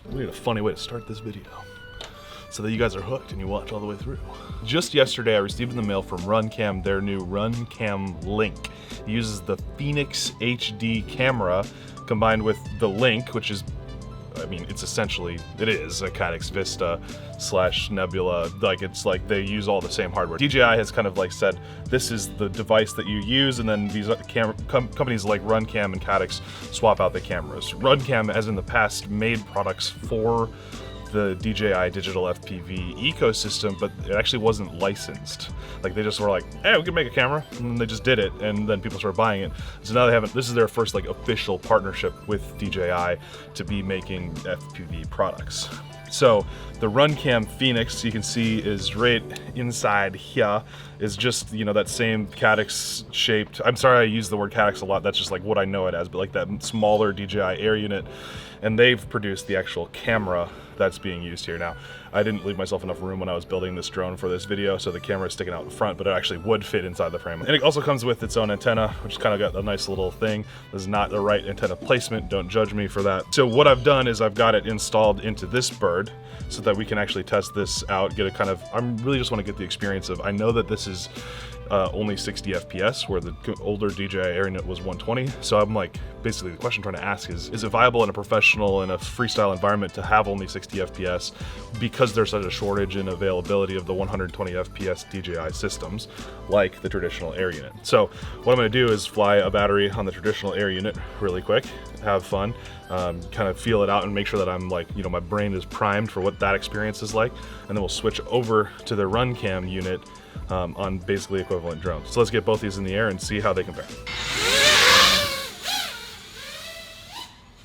We need a funny way to start this video so that you guys are hooked and you watch all the way through. Just yesterday, I received in the mail from RunCam their new RunCam Link. It uses the Phoenix HD camera combined with the Link, which is, I mean, it's essentially, it is a Caddx Vista / Nebula. Like, it's like they use all the same hardware. DJI has kind of like said, this is the device that you use, and then these companies like RunCam and Caddx swap out the cameras. RunCam, as in the past, made products for the DJI digital FPV ecosystem, but it actually wasn't licensed. Like, they just were like, hey, we can make a camera, and then they just did it, and then people started buying it. So now they haven't, this is their first like official partnership with DJI to be making FPV products. So the RunCam Phoenix, you can see, is right inside here, is just, you know, that same Caddx shaped, I'm sorry I use the word Caddx a lot, that's just like what I know it as, but like that smaller DJI Air unit, and they've produced the actual camera that's being used here. Now, I didn't leave myself enough room when I was building this drone for this video, so the camera is sticking out in front, but it actually would fit inside the frame. And it also comes with its own antenna, which kind of got a nice little thing. This is not the right antenna placement, don't judge me for that. So what I've done is I've got it installed into this bird so that we can actually test this out, get a kind of, I really just want to get the experience of, I know that this is only 60 FPS, where the older DJI Air unit was 120. So I'm like, basically the question I'm trying to ask is it viable in a professional and a freestyle environment to have only 60 FPS because there's such a shortage in availability of the 120 FPS DJI systems, like the traditional Air unit. So what I'm gonna do is fly a battery on the traditional Air unit really quick, have fun, kind of feel it out and make sure that I'm like, you know, my brain is primed for what that experience is like, and then we'll switch over to the RunCam unit on basically equivalent drones. So let's get both these in the air and see how they compare.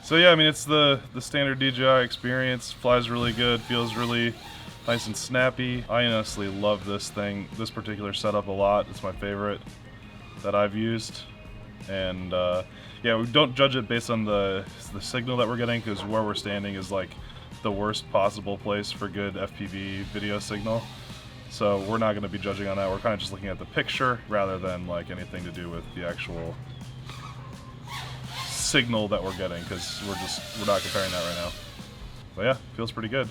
So yeah, I mean, it's the standard DJI experience. Flies really good, feels really nice and snappy. I honestly love this thing, this particular setup a lot. It's my favorite that I've used. And yeah, we don't judge it based on the signal that we're getting, because where we're standing is like the worst possible place for good FPV video signal. So we're not going to be judging on that. We're kind of just looking at the picture rather than like anything to do with the actual signal that we're getting, because we're not comparing that right now. But yeah, feels pretty good.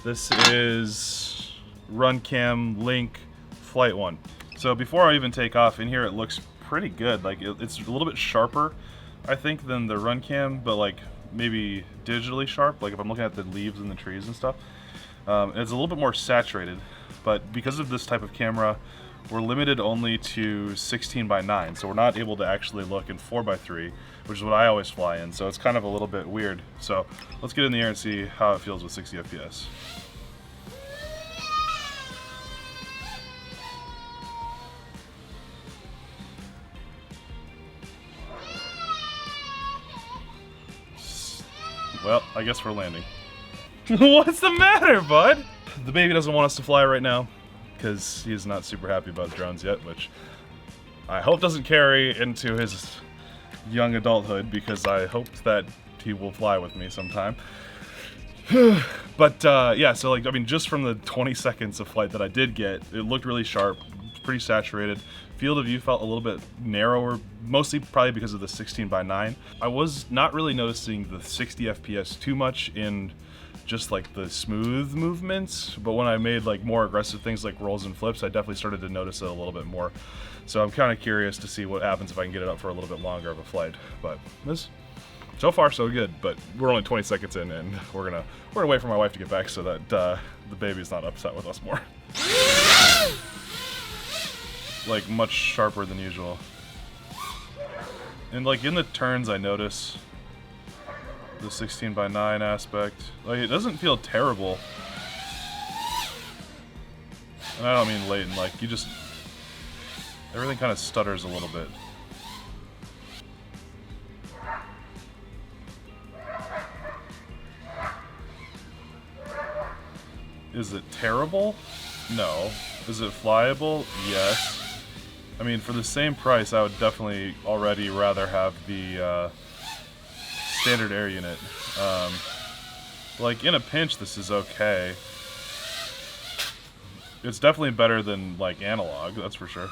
This is RunCam Link Flight 1. So before I even take off, in here it looks pretty good. Like it's a little bit sharper, I think, than the RunCam, but like maybe digitally sharp. Like if I'm looking at the leaves and the trees and stuff. It's a little bit more saturated, but because of this type of camera, we're limited only to 16:9, so we're not able to actually look in 4:3, which is what I always fly in, so it's kind of a little bit weird. So let's get in the air and see how it feels with 60 FPS. Well, I guess we're landing. What's the matter, bud? The baby doesn't want us to fly right now because he's not super happy about drones yet, which I hope doesn't carry into his young adulthood, because I hope that he will fly with me sometime. But yeah, so like, I mean, just from the 20 seconds of flight that I did get, it looked really sharp, pretty saturated. Field of view felt a little bit narrower, mostly probably because of the 16:9. I was not really noticing the 60 FPS too much in just like the smooth movements, but when I made like more aggressive things like rolls and flips, I definitely started to notice it a little bit more. So I'm kind of curious to see what happens if I can get it up for a little bit longer of a flight. But this, so far so good, but we're only 20 seconds in, and we're gonna wait for my wife to get back so that the baby's not upset with us more. Like much sharper than usual. And like in the turns, I notice the 16:9 aspect. Like, it doesn't feel terrible. And I don't mean latent, like you just, everything kind of stutters a little bit. Is it terrible? No. Is it flyable? Yes. I mean, for the same price, I would definitely already rather have the standard Air unit. Like in a pinch, this is okay. It's definitely better than like analog, that's for sure.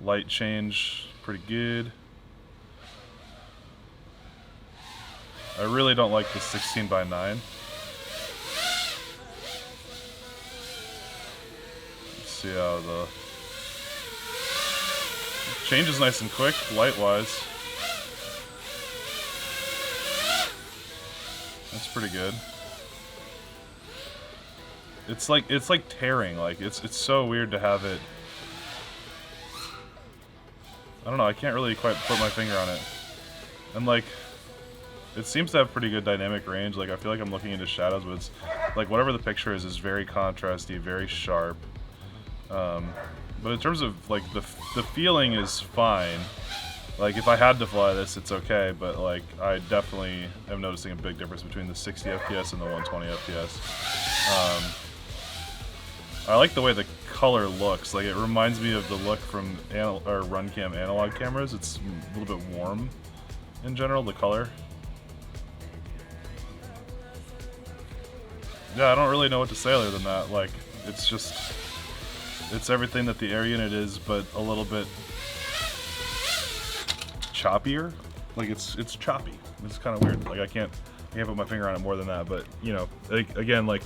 Light change, pretty good. I really don't like the 16:9. Let's see how the change is nice and quick, light-wise. That's pretty good. It's like tearing. Like it's so weird to have it. I don't know. I can't really quite put my finger on it. And like, it seems to have pretty good dynamic range. Like I feel like I'm looking into shadows, but it's like whatever the picture is very contrasty, very sharp. But in terms of like the feeling is fine. Like if I had to fly this, it's okay. But like I definitely am noticing a big difference between the 60 FPS and the 120 FPS. I like the way the color looks. Like it reminds me of the look from RunCam analog cameras. It's a little bit warm in general, the color. Yeah, I don't really know what to say other than that. Like it's just, it's everything that the air unit is, but a little bit choppier. Like it's choppy. It's kind of weird. Like I can't put my finger on it more than that. But you know, like, again, like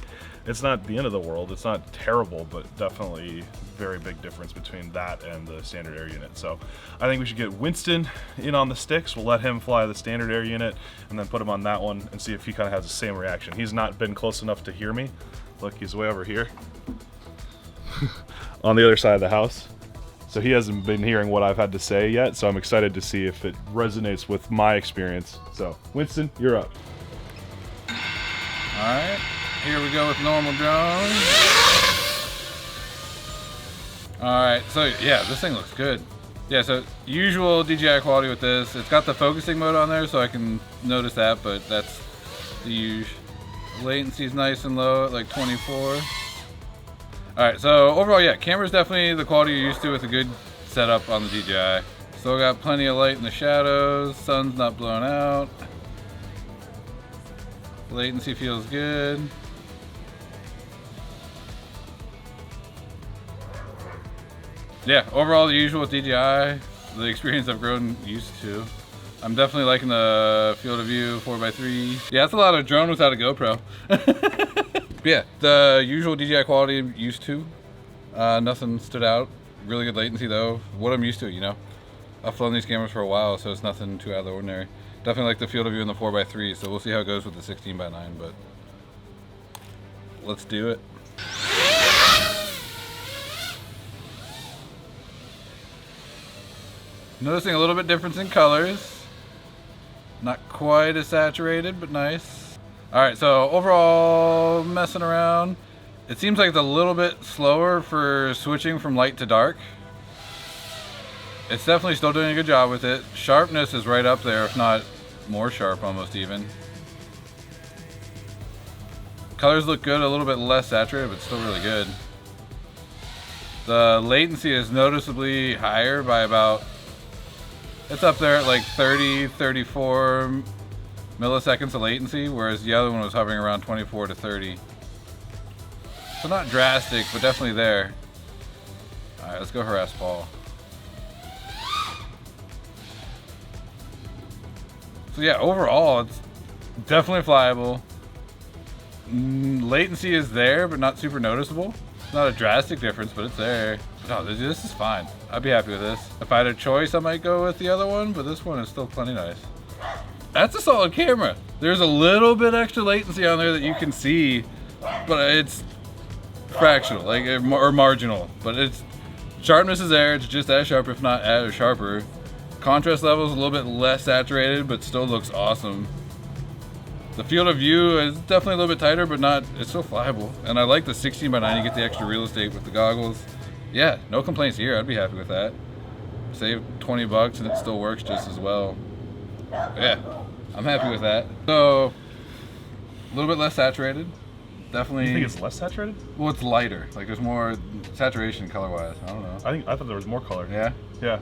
it's not the end of the world. It's not terrible, but definitely very big difference between that and the standard air unit. So I think we should get Winston in on the sticks. We'll let him fly the standard air unit and then put him on that one and see if he kind of has the same reaction. He's not been close enough to hear me. Look, he's way over here on the other side of the house. So he hasn't been hearing what I've had to say yet. So I'm excited to see if it resonates with my experience. So Winston, you're up. All right, here we go with normal drone. All right, so yeah, this thing looks good. Yeah, so usual DJI quality with this. It's got the focusing mode on there, so I can notice that, but that's the usual. Latency is nice and low at like 24. All right, so overall, yeah, camera's definitely the quality you're used to with a good setup on the DJI. Still got plenty of light in the shadows, sun's not blown out. Latency feels good. Yeah, overall the usual with DJI, the experience I've grown used to. I'm definitely liking the field of view 4x3. Yeah, that's a lot of drone without a GoPro. Yeah, the usual DJI quality I'm used to. Nothing stood out. Really good latency though. What I'm used to, you know. I've flown these cameras for a while, so it's nothing too out of the ordinary. Definitely like the field of view in the 4x3, so we'll see how it goes with the 16:9, but let's do it. Noticing a little bit difference in colors. Not quite as saturated, but nice. All right, so overall messing around. It seems like it's a little bit slower for switching from light to dark. It's definitely still doing a good job with it. Sharpness is right up there, if not more sharp almost even. Colors look good, a little bit less saturated, but still really good. The latency is noticeably higher by about, it's up there at like 30, 34 milliseconds of latency, whereas the other one was hovering around 24 to 30. So not drastic, but definitely there. All right, let's go harass Paul. So yeah, overall, it's definitely flyable. Latency is there, but not super noticeable. It's not a drastic difference, but it's there. No, this is fine. I'd be happy with this. If I had a choice, I might go with the other one, but this one is still plenty nice. That's a solid camera. There's a little bit extra latency on there that you can see, but it's fractional, like or marginal. But it's sharpness is there. It's just as sharp, if not as sharper. Contrast level is a little bit less saturated, but still looks awesome. The field of view is definitely a little bit tighter, but not, it's still flyable. And I like the 16:9, you get the extra real estate with the goggles. Yeah, no complaints here, I'd be happy with that. Save 20 bucks and it still works just as well. Yeah, I'm happy with that. So, a little bit less saturated. Definitely. You think it's less saturated? Well, it's lighter. Like there's more saturation color-wise. I don't know. I thought there was more color. Yeah? Yeah.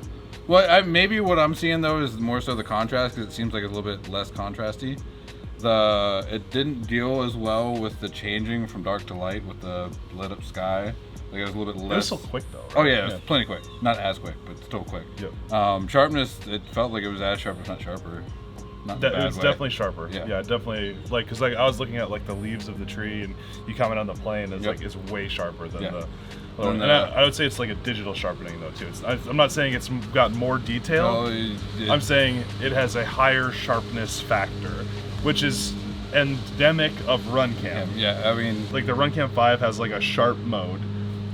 Well, maybe what I'm seeing though is more so the contrast, because it seems like it's a little bit less contrasty. It didn't deal as well with the changing from dark to light with the lit up sky. Like it was a little bit less. It was still quick though, right? Oh yeah, it was plenty quick. Not as quick, but still quick. Yep. Sharpness, it felt like it was as sharp, if not sharper. not in a bad It's way. definitely sharper. Yeah. Yeah, definitely. Like, because like I was looking at like the leaves of the tree, and you comment on the plane, it's like it's way sharper than the. And I would say it's like a digital sharpening though too. I'm not saying it's got more detail. I'm saying it has a higher sharpness factor, which is endemic of RunCam. Yeah, I mean, like the RunCam 5 has like a sharp mode.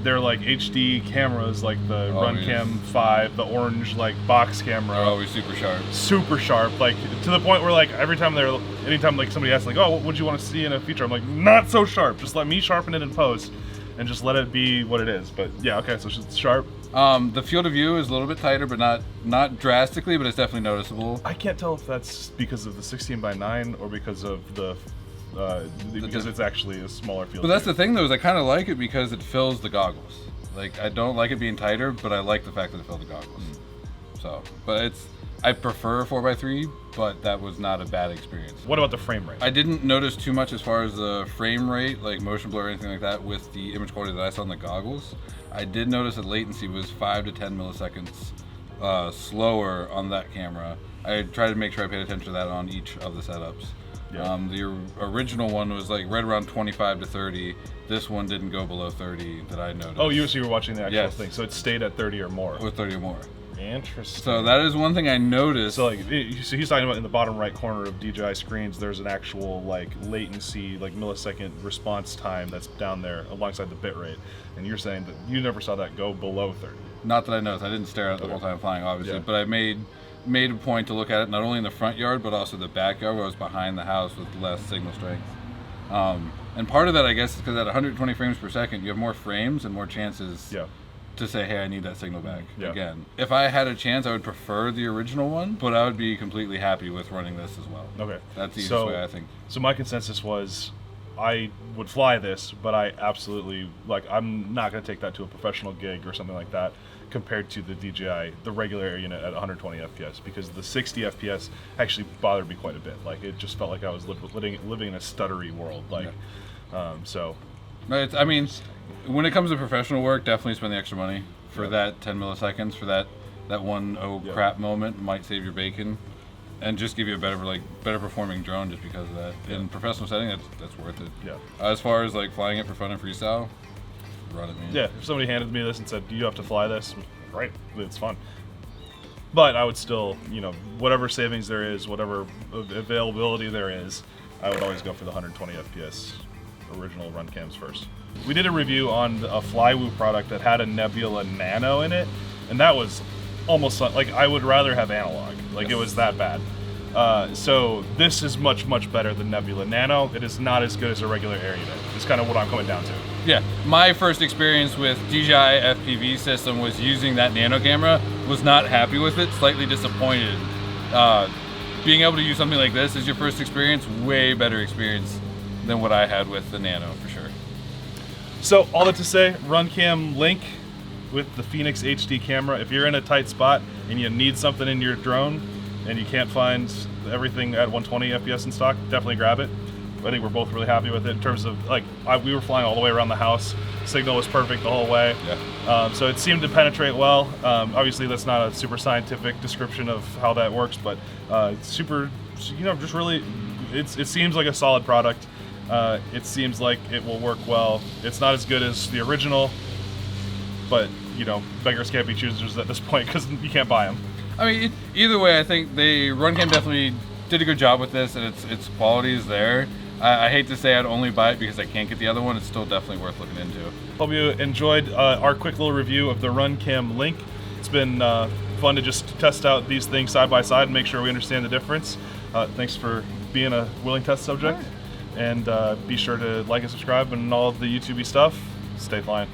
They're like HD cameras, like the RunCam 5, the orange like box camera. They're always super sharp. Super sharp, like to the point where like anytime like somebody asks like, oh, what would you want to see in a feature? I'm like, not so sharp. Just let me sharpen it in post, and just let it be what it is. But yeah, okay, so it's sharp. The field of view is a little bit tighter, but not drastically, but it's definitely noticeable. I can't tell if that's because of the 16:9 or because of the because it's actually a smaller field. But that's the thing though, is I kind of like it because it fills the goggles. Like I don't like it being tighter, but I like the fact that it fills the goggles. So, but I prefer 4x3, but that was not a bad experience. What about the frame rate? I didn't notice too much as far as the frame rate, like motion blur or anything like that, with the image quality that I saw on the goggles. I did notice that latency was 5 to 10 milliseconds slower on that camera. I tried to make sure I paid attention to that on each of the setups. Yeah. The original one was like right around 25 to 30. This one didn't go below 30 that I noticed. Oh, you were watching the actual thing, so it stayed at 30 or more. With 30 or more. Interesting. So that is one thing I noticed. So he's talking about in the bottom right corner of DJI screens, there's an actual like latency, like millisecond response time that's down there alongside the bit rate. And you're saying that you never saw that go below 30. Not that I noticed. I didn't stare at it the whole time flying, obviously, but I made a point to look at it not only in the front yard but also the backyard where I was behind the house with less signal strength. And part of that, I guess, is because at 120 frames per second, you have more frames and more chances to say, hey, I need that signal back again. If I had a chance, I would prefer the original one, but I would be completely happy with running this as well. Okay. That's the easiest way, I think. So my consensus was I would fly this, but I absolutely, like, I'm not going to take that to a professional gig or something like that compared to the DJI, the regular air unit at 120 FPS, because the 60 FPS actually bothered me quite a bit. Like, it just felt like I was living in a stuttery world. Like, so. I mean, when it comes to professional work, definitely spend the extra money for that 10 milliseconds, for that one crap moment might save your bacon, and just give you a better performing drone just because of that. In professional setting, that's worth it. Yeah. As far as like flying it for fun and freestyle, run it, man. Yeah. If somebody handed me this and said, "Do you have to fly this?" Right. It's fun. But I would still, whatever savings there is, whatever availability there is, I would always go for the 120 FPS original RunCams first. We did a review on a Flywoo product that had a Nebula Nano in it, and that was almost like I would rather have analog. Like it was that bad. So this is much better than Nebula Nano. It is not as good as a regular air unit. It's kind of what I'm coming down to. Yeah, my first experience with DJI FPV system was using that Nano camera. Was not happy with it. Slightly disappointed. Being able to use something like this as your first experience, way better experience than what I had with the Nano for sure. So all that to say, RunCam Link with the Phoenix HD camera. If you're in a tight spot and you need something in your drone and you can't find everything at 120 FPS in stock, definitely grab it. I think we're both really happy with it in terms of we were flying all the way around the house. Signal was perfect the whole way. Yeah. So it seemed to penetrate well. Obviously that's not a super scientific description of how that works, but it's super, just really, it seems like a solid product. It seems like it will work well. It's not as good as the original, but beggars can't be choosers at this point because you can't buy them. I mean, either way, I think RunCam definitely did a good job with this, and its quality is there. I hate to say I'd only buy it because I can't get the other one. It's still definitely worth looking into. Hope you enjoyed our quick little review of the RunCam Link. It's been fun to just test out these things side by side and make sure we understand the difference. Thanks for being a willing test subject. And be sure to like and subscribe and all of the YouTube-y stuff. Stay flying.